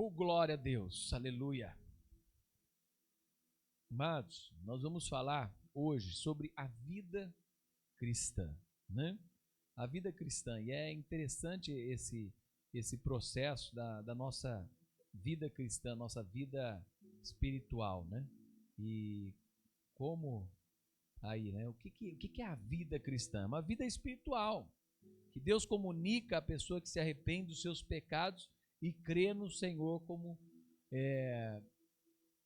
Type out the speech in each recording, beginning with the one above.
Oh, glória a Deus, aleluia. Amados, nós vamos falar hoje sobre a vida cristã, né? A vida cristã, e é interessante esse processo da nossa vida cristã, nossa vida espiritual, né? E como aí, né? O que é a vida cristã? Uma vida espiritual, que Deus comunica à pessoa que se arrepende dos seus pecados e crê no Senhor como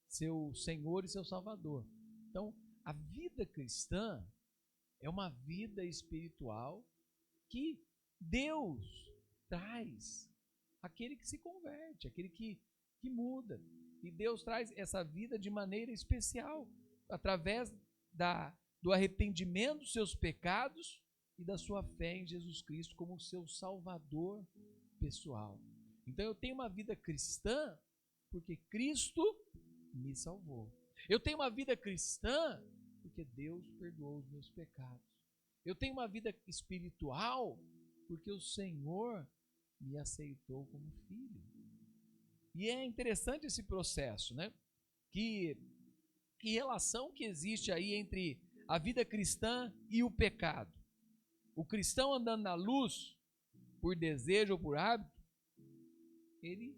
seu Senhor e seu Salvador. Então, a vida cristã é uma vida espiritual que Deus traz aquele que se converte, aquele que muda. E Deus traz essa vida de maneira especial, através do arrependimento dos seus pecados e da sua fé em Jesus Cristo como seu Salvador pessoal. Então eu tenho uma vida cristã porque Cristo me salvou. Eu tenho uma vida cristã porque Deus perdoou os meus pecados. Eu tenho uma vida espiritual porque o Senhor me aceitou como filho. E é interessante esse processo, né? Que relação que existe aí entre a vida cristã e o pecado. O cristão andando na luz, por desejo ou por hábito, ele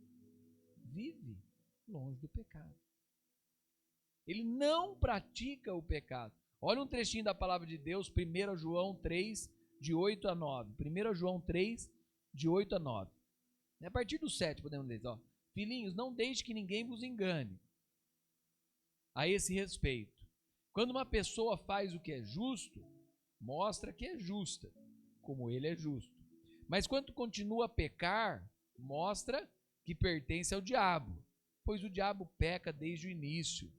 vive longe do pecado. Ele não pratica o pecado. Olha um trechinho da palavra de Deus, 1 João 3, de 8 a 9. 1 João 3, de 8 a 9. A partir do 7 podemos ler, ó. Filhinhos, não deixe que ninguém vos engane a esse respeito. Quando uma pessoa faz o que é justo, mostra que é justa, como ele é justo. Mas quando continua a pecar, mostra que pertence ao diabo, pois o diabo peca desde o início.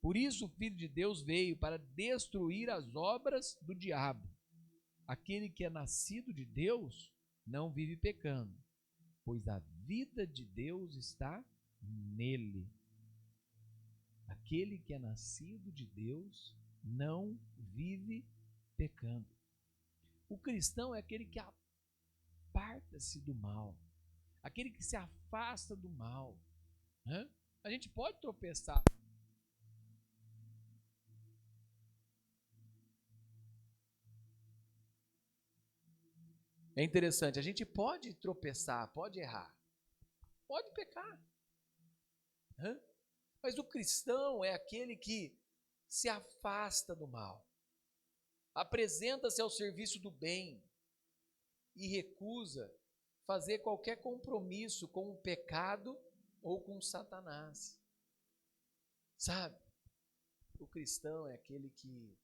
Por isso o Filho de Deus veio para destruir as obras do diabo. Aquele que é nascido de Deus não vive pecando, pois a vida de Deus está nele. Aquele que é nascido de Deus não vive pecando. O cristão é aquele que aparta-se do mal, aquele que se afasta do mal. A gente pode tropeçar. É interessante, a gente pode tropeçar, pode errar, pode pecar. Mas o cristão é aquele que se afasta do mal, apresenta-se ao serviço do bem e recusa fazer qualquer compromisso com o pecado ou com Satanás. Sabe? O cristão é aquele que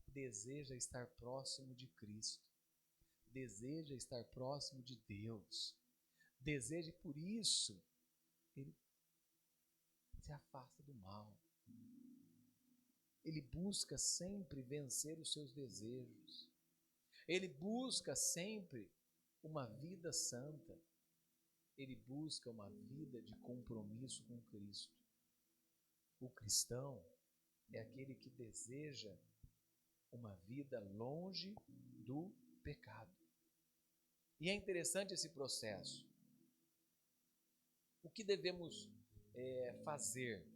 deseja estar próximo de Cristo, deseja estar próximo de Deus, deseja, e por isso ele se afasta do mal. Ele busca sempre vencer os seus desejos. Ele busca sempre uma vida santa. Ele busca uma vida de compromisso com Cristo. O cristão é aquele que deseja uma vida longe do pecado. E é interessante esse processo. O que devemos fazer?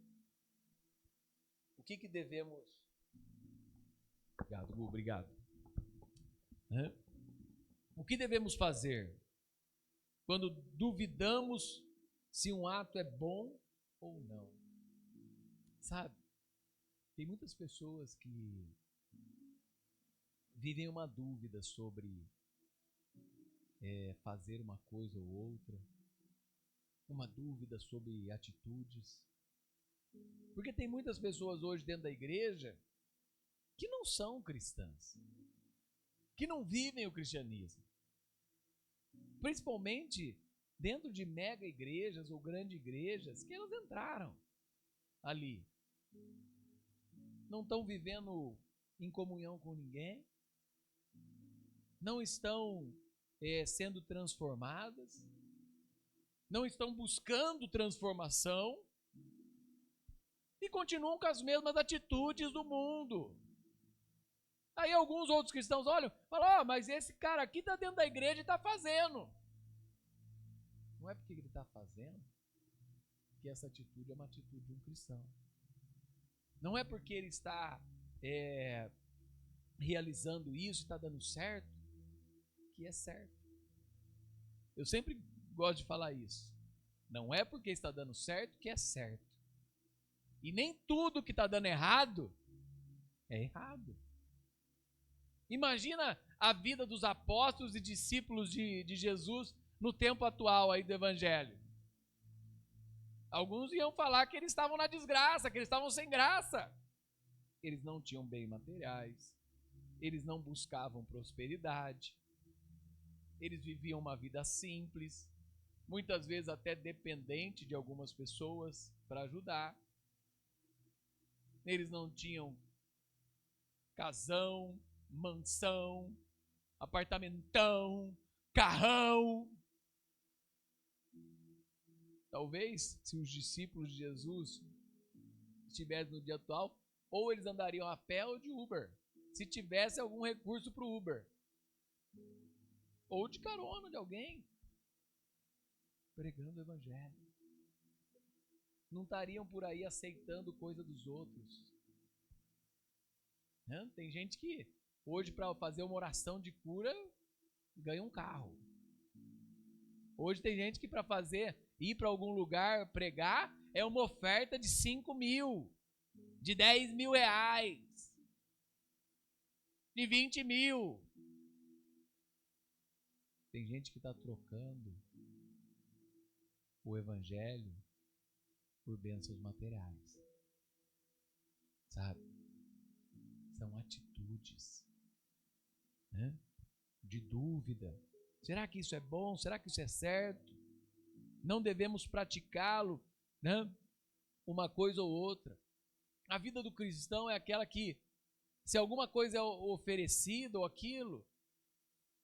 O que devemos... Obrigado, Gu, obrigado. O que devemos fazer quando duvidamos se um ato é bom ou não? Sabe, tem muitas pessoas que vivem uma dúvida sobre fazer uma coisa ou outra, uma dúvida sobre atitudes. Porque tem muitas pessoas hoje dentro da igreja que não são cristãs, que não vivem o cristianismo. Principalmente dentro de mega igrejas ou grandes igrejas, que elas entraram ali. Não estão vivendo em comunhão com ninguém, não estão sendo transformadas, não estão buscando transformação e continuam com as mesmas atitudes do mundo. Aí alguns outros cristãos olham e falam, mas esse cara aqui está dentro da igreja e está fazendo. Não é porque ele está fazendo que essa atitude é uma atitude de um cristão. Não é porque ele está realizando isso, está dando certo, que é certo. Eu sempre gosto de falar isso. Não é porque está dando certo que é certo. E nem tudo que está dando errado é errado. Imagina a vida dos apóstolos e discípulos de Jesus no tempo atual aí do Evangelho. Alguns iam falar que eles estavam na desgraça, que eles estavam sem graça. Eles não tinham bens materiais, eles não buscavam prosperidade, eles viviam uma vida simples, muitas vezes até dependente de algumas pessoas para ajudar. Eles não tinham casão, mansão, apartamentão, carrão. Talvez, se os discípulos de Jesus estivessem no dia atual, ou eles andariam a pé ou de Uber, se tivesse algum recurso para o Uber, ou de carona de alguém, pregando o Evangelho. Não estariam por aí aceitando coisa dos outros. Tem gente que hoje, para fazer uma oração de cura, ganha um carro. Hoje tem gente que para ir para algum lugar pregar, é uma oferta de 5 mil, de 10 mil reais, de 20 mil. Tem gente que está trocando o Evangelho por bênçãos materiais. Sabe? São atitudes, né? De dúvida. Será que isso é bom? Será que isso é certo? Não devemos praticá-lo, né? Uma coisa ou outra. A vida do cristão é aquela que, se alguma coisa é oferecida ou aquilo,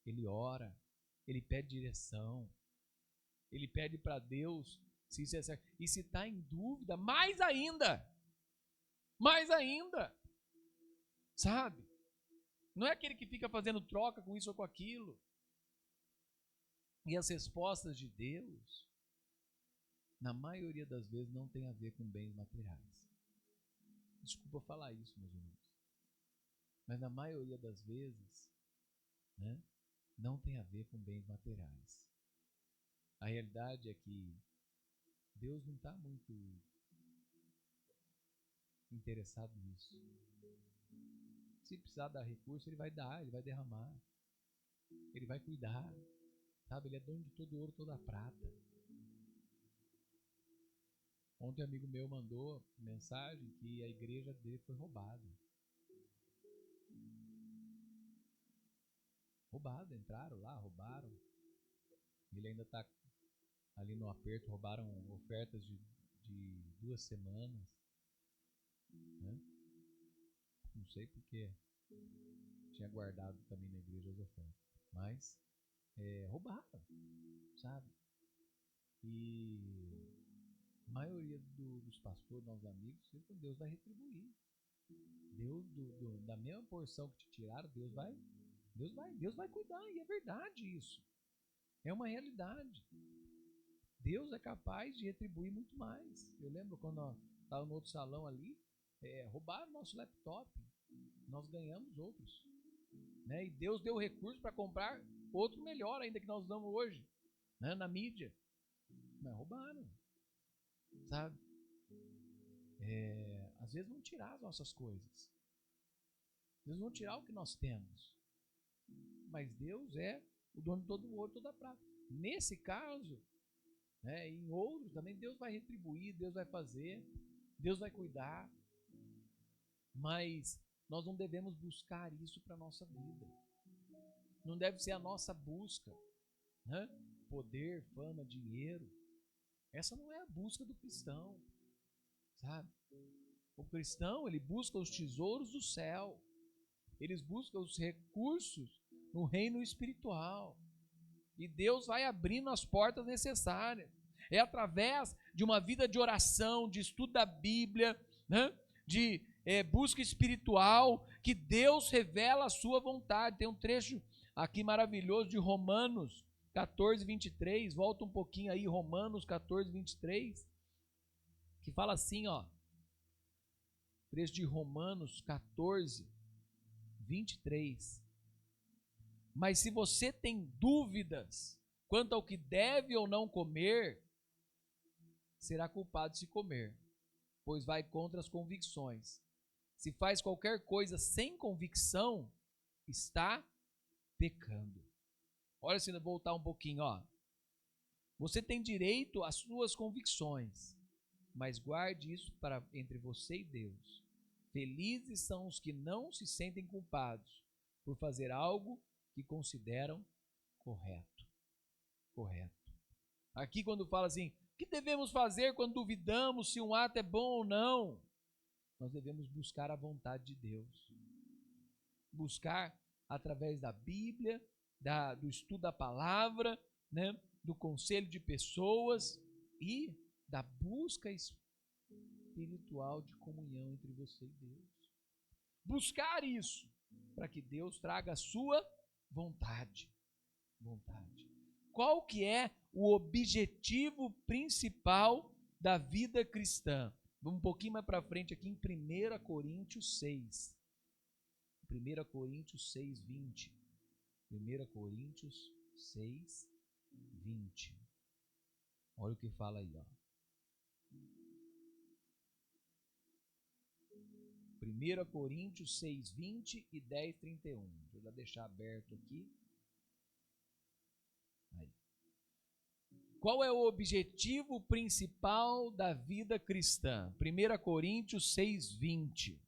ele ora, ele pede direção, ele pede para Deus se isso é certo. E se está em dúvida, mais ainda, sabe? Não é aquele que fica fazendo troca com isso ou com aquilo. E as respostas de Deus, na maioria das vezes, não tem a ver com bens materiais. Desculpa falar isso, meus irmãos. Mas na maioria das vezes, né, não tem a ver com bens materiais. A realidade é que Deus não está muito interessado nisso. Se precisar dar recurso, Ele vai dar, Ele vai derramar, Ele vai cuidar. Sabe, Ele é dono de todo ouro, toda a prata. Ontem um amigo meu mandou mensagem que a igreja dele foi roubada. Entraram lá, roubaram. Ele ainda está ali no aperto, roubaram ofertas de 2 semanas. Né? Não sei porque tinha guardado também na igreja as ofertas. Mas roubaram, sabe? E a maioria dos pastores, nossos amigos, Deus vai retribuir. Deus, da mesma porção que te tiraram, Deus vai cuidar. E é verdade isso. É uma realidade. Deus é capaz de retribuir muito mais. Eu lembro quando estava no outro salão ali, roubaram nosso laptop. Nós ganhamos outros. Né? E Deus deu recurso para comprar outro melhor ainda que nós usamos hoje, né? Na mídia. Mas roubaram. Sabe? Às vezes vão tirar as nossas coisas. Às vezes vão tirar o que nós temos. Mas Deus é o dono de todo o ouro, toda a prata. Nesse caso, né, em outros também, Deus vai retribuir, Deus vai fazer, Deus vai cuidar. Mas nós não devemos buscar isso para a nossa vida. Não deve ser a nossa busca, né? Poder, fama, dinheiro. Essa não é a busca do cristão, sabe? O cristão, ele busca os tesouros do céu. Eles buscam os recursos no reino espiritual. E Deus vai abrindo as portas necessárias. É através de uma vida de oração, de estudo da Bíblia, né? De busca espiritual, que Deus revela a sua vontade. Tem um trecho aqui maravilhoso de Romanos 14, 23. Volta um pouquinho aí, Romanos 14, 23. que fala assim, ó, trecho de Romanos 14, 23. Mas se você tem dúvidas quanto ao que deve ou não comer, será culpado se comer, pois vai contra as convicções. Se faz qualquer coisa sem convicção, está pecando. Olha, se voltar um pouquinho, ó. Você tem direito às suas convicções, mas guarde isso para entre você e Deus. Felizes são os que não se sentem culpados por fazer algo que consideram correto. Correto. Aqui quando fala assim, o que devemos fazer quando duvidamos se um ato é bom ou não? Nós devemos buscar a vontade de Deus. Buscar através da Bíblia, do estudo da palavra, né, do conselho de pessoas e da busca espiritual de comunhão entre você e Deus. Buscar isso para que Deus traga a sua vontade. Qual que é o objetivo principal da vida cristã? Vamos um pouquinho mais para frente aqui em 1 Coríntios 6. 1 Coríntios 6, 20. 1 Coríntios 6, 20. Olha o que fala aí, ó. 1 Coríntios 6, 20 e 10, 31. Deixa eu deixar aberto aqui. Aí. Qual é o objetivo principal da vida cristã? 1 Coríntios 6, 20.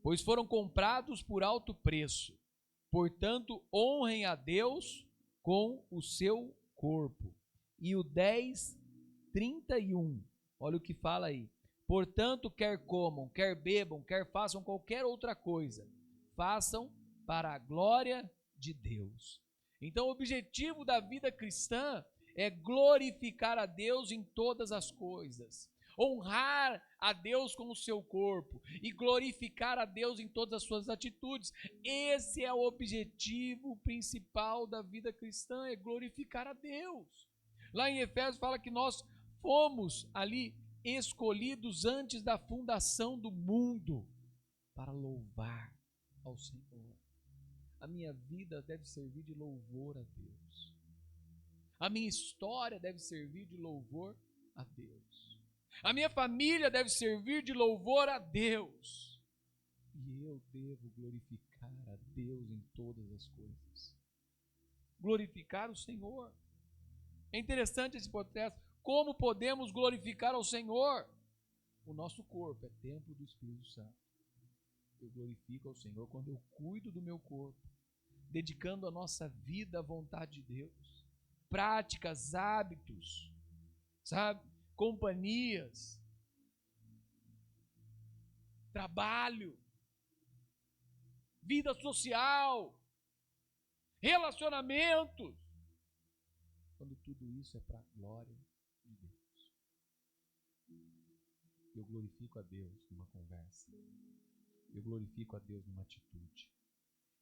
Pois foram comprados por alto preço. Portanto, honrem a Deus com o seu corpo. E o 10, 31. Olha o que fala aí. Portanto, quer comam, quer bebam, quer façam qualquer outra coisa, façam para a glória de Deus. Então, o objetivo da vida cristã é glorificar a Deus em todas as coisas, honrar a Deus com o seu corpo e glorificar a Deus em todas as suas atitudes. Esse é o objetivo principal da vida cristã, é glorificar a Deus. Lá em Efésios fala que nós fomos ali escolhidos antes da fundação do mundo para louvar ao Senhor. A minha vida deve servir de louvor a Deus. A minha história deve servir de louvor a Deus. A minha família deve servir de louvor a Deus. E eu devo glorificar a Deus em todas as coisas. Glorificar o Senhor. É interessante esse protesto. Como podemos glorificar ao Senhor? O nosso corpo é templo do Espírito Santo. Eu glorifico ao Senhor quando eu cuido do meu corpo, dedicando a nossa vida à vontade de Deus. Práticas, hábitos, sabe? Companhias, trabalho, vida social, relacionamentos. Quando tudo isso é para a glória de Deus. Eu glorifico a Deus numa conversa. Eu glorifico a Deus numa atitude.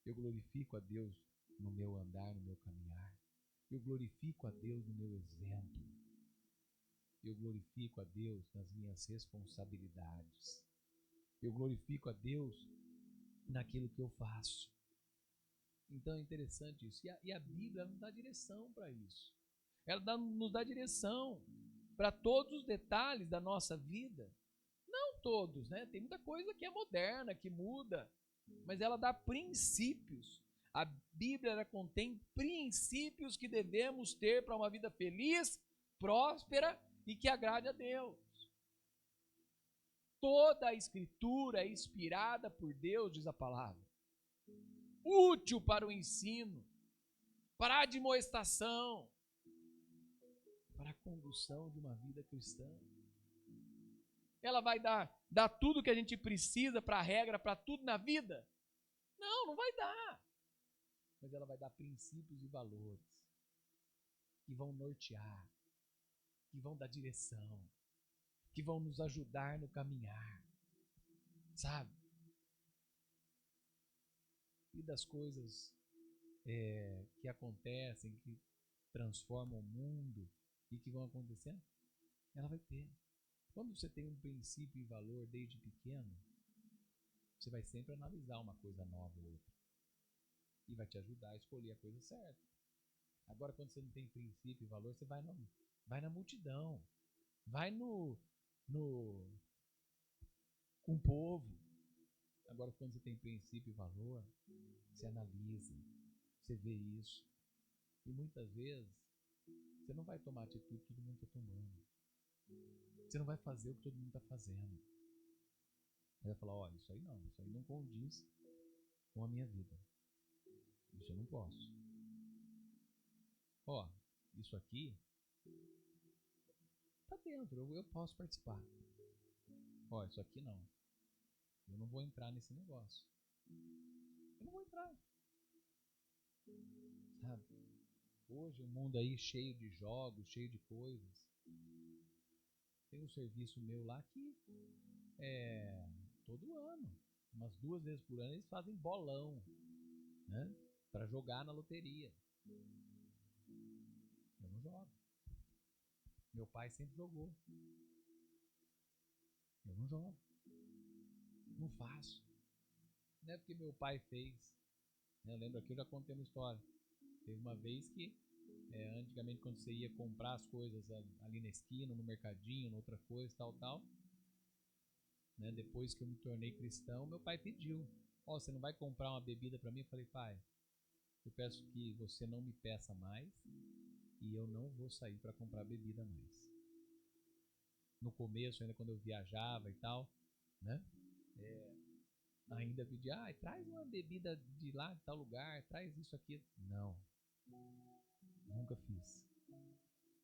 Eu glorifico a Deus no meu andar, no meu caminhar. Eu glorifico a Deus no meu exemplo. Eu glorifico a Deus nas minhas responsabilidades. Eu glorifico a Deus naquilo que eu faço. Então é interessante isso. E a Bíblia nos dá direção para isso. Ela nos dá direção para todos os detalhes da nossa vida. Não todos, né? Tem muita coisa que é moderna, que muda. Mas ela dá princípios. A Bíblia ela contém princípios que devemos ter para uma vida feliz, próspera e que agrade a Deus. Toda a Escritura é inspirada por Deus, diz a palavra. Útil para o ensino, para a admoestação, para a condução de uma vida cristã. Ela vai dar tudo o que a gente precisa para a regra, para tudo na vida? Não vai dar. Mas ela vai dar princípios e valores que vão nortear, que vão dar direção, que vão nos ajudar no caminhar, sabe? E das coisas que acontecem, que transformam o mundo e que vão acontecendo, ela vai ter. Quando você tem um princípio e valor desde pequeno, você vai sempre analisar uma coisa nova ou outra. E vai te ajudar a escolher a coisa certa. Agora, quando você não tem princípio e valor, você vai na multidão. Vai com o povo. Agora, quando você tem princípio e valor, você analisa, você vê isso. E muitas vezes, você não vai tomar a atitude que todo mundo está tomando. Você não vai fazer o que todo mundo está fazendo. Você vai falar, olha, isso aí não condiz com a minha vida. Isso eu não posso. Ó, isso aqui tá dentro, eu posso participar. Ó, isso aqui não. Eu não vou entrar nesse negócio. Eu não vou entrar. Sabe? Hoje o mundo aí cheio de jogos, cheio de coisas. Tem um serviço meu lá que todo ano, umas 2 vezes por ano, eles fazem bolão, né? Para jogar na loteria. Eu não jogo. Meu pai sempre jogou. Eu não jogo. Não faço. Não é porque meu pai fez. Eu lembro aqui, eu já contei uma história. Teve uma vez que, antigamente, quando você ia comprar as coisas ali na esquina, no mercadinho, noutra coisa, tal, né? Depois que eu me tornei cristão, meu pai pediu: ó, você não vai comprar uma bebida para mim? Eu falei: pai, eu peço que você não me peça mais e eu não vou sair para comprar bebida mais. No começo, ainda quando eu viajava e tal, né? Ainda pedia, traz uma bebida de lá, de tal lugar, traz isso aqui. Não, nunca fiz.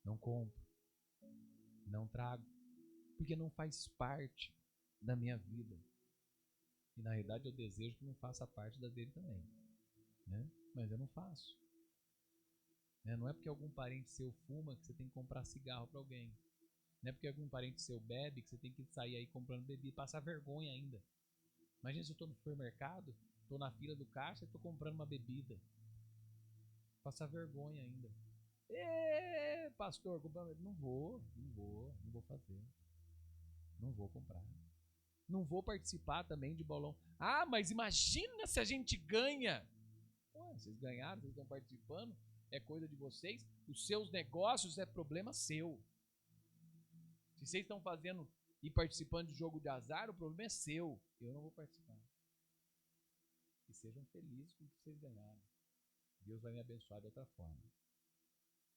Não compro, não trago, porque não faz parte da minha vida. E na realidade eu desejo que não faça parte da dele também, né? Mas eu não faço. Não é porque algum parente seu fuma que você tem que comprar cigarro para alguém. Não é porque algum parente seu bebe que você tem que sair aí comprando bebida e passar vergonha ainda. Imagina se eu estou no supermercado, estou na fila do caixa e estou comprando uma bebida. Passar vergonha ainda. Pastor, comprar bebida. Não vou fazer. Não vou comprar. Não vou participar também de bolão. Mas imagina se a gente ganha. Pô, vocês ganharam, vocês estão participando, é coisa de vocês. Os seus negócios é problema seu. Se vocês estão fazendo e participando de jogo de azar, o problema é seu. Eu não vou participar. E sejam felizes com o que vocês ganharam. Deus vai me abençoar de outra forma.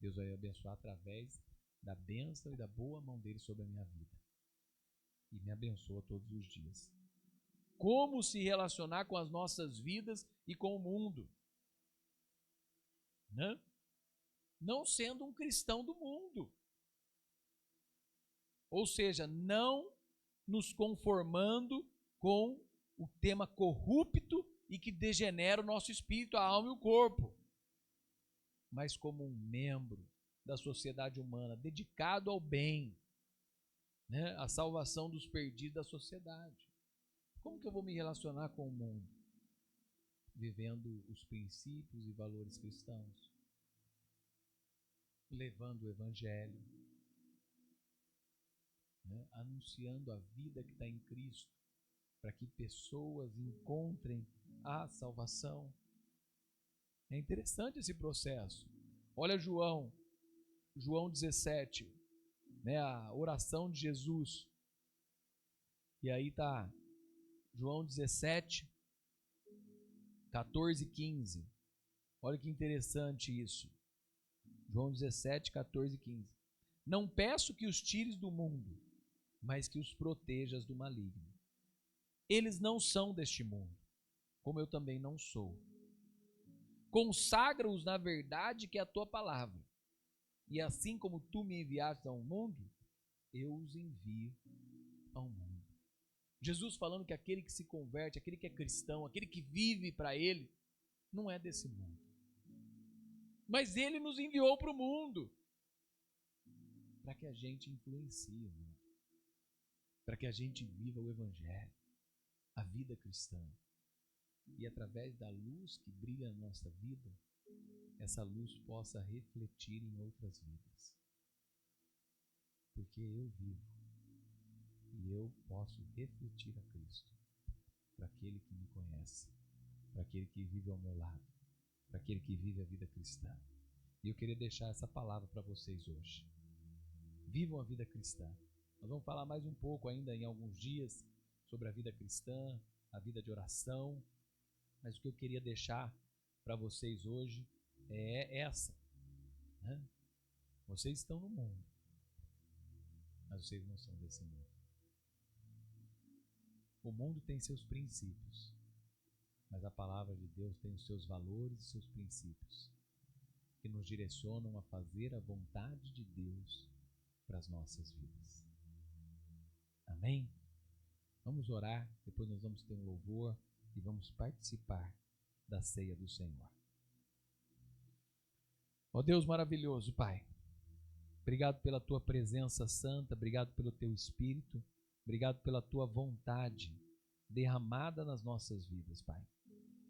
Deus vai me abençoar através da bênção e da boa mão dele sobre a minha vida. E me abençoa todos os dias. Como se relacionar com as nossas vidas e com o mundo? Né? Não sendo um cristão do mundo. Ou seja, não nos conformando com o tema corrupto e que degenera o nosso espírito, a alma e o corpo, mas como um membro da sociedade humana, dedicado ao bem, né? À salvação dos perdidos da sociedade. Como que eu vou me relacionar com o mundo? Vivendo os princípios e valores cristãos, levando o evangelho, né? Anunciando a vida que está em Cristo, para que pessoas encontrem a salvação. É interessante esse processo. Olha João 17, né, a oração de Jesus. E aí está João 17, 14 e 15. Olha que interessante isso. João 17, 14 e 15. Não peço que os tires do mundo, mas que os protejas do maligno. Eles não são deste mundo, como eu também não sou. Consagra-os na verdade que é a tua palavra. E assim como tu me enviaste ao mundo, eu os envio ao mundo. Jesus falando que aquele que se converte, aquele que é cristão, aquele que vive para ele, não é desse mundo. Mas ele nos enviou para o mundo para que a gente influencie o mundo, para que a gente viva o evangelho, a vida cristã. E através da luz que brilha na nossa vida, essa luz possa refletir em outras vidas. Porque eu vivo e eu posso refletir a Cristo para aquele que me conhece, para aquele que vive ao meu lado, para aquele que vive a vida cristã. E eu queria deixar essa palavra para vocês hoje. Vivam a vida cristã. Nós vamos falar mais um pouco ainda em alguns dias sobre a vida cristã, a vida de oração, mas o que eu queria deixar para vocês hoje é essa, né? Vocês estão no mundo, mas vocês não são desse mundo. O mundo tem seus princípios, mas a palavra de Deus tem os seus valores e seus princípios, que nos direcionam a fazer a vontade de Deus para as nossas vidas. Amém? Vamos orar, depois nós vamos ter um louvor e vamos participar da ceia do Senhor. Ó Deus maravilhoso, Pai, obrigado pela Tua presença santa, obrigado pelo Teu Espírito, obrigado pela Tua vontade derramada nas nossas vidas, Pai.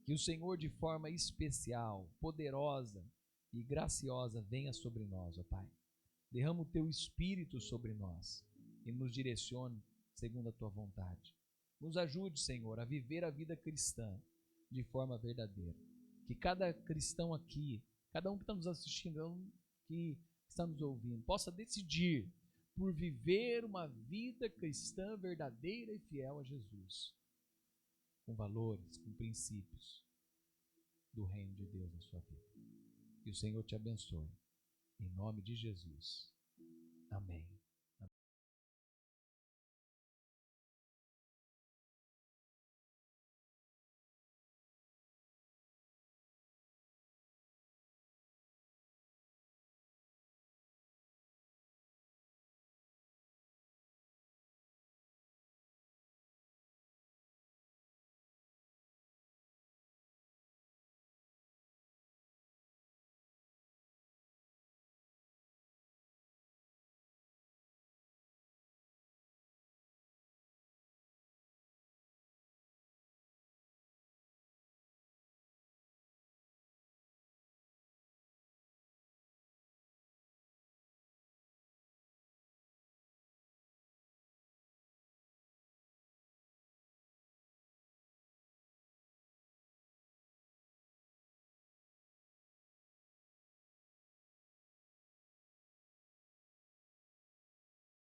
Que o Senhor, de forma especial, poderosa e graciosa, venha sobre nós, ó Pai. Derrama o Teu Espírito sobre nós e nos direcione segundo a Tua vontade. Nos ajude, Senhor, a viver a vida cristã de forma verdadeira. Que cada cristão aqui, cada um que está nos assistindo, cada um que está nos ouvindo, possa decidir por viver uma vida cristã verdadeira e fiel a Jesus, com valores, com princípios do reino de Deus na sua vida. Que o Senhor te abençoe. Em nome de Jesus. Amém.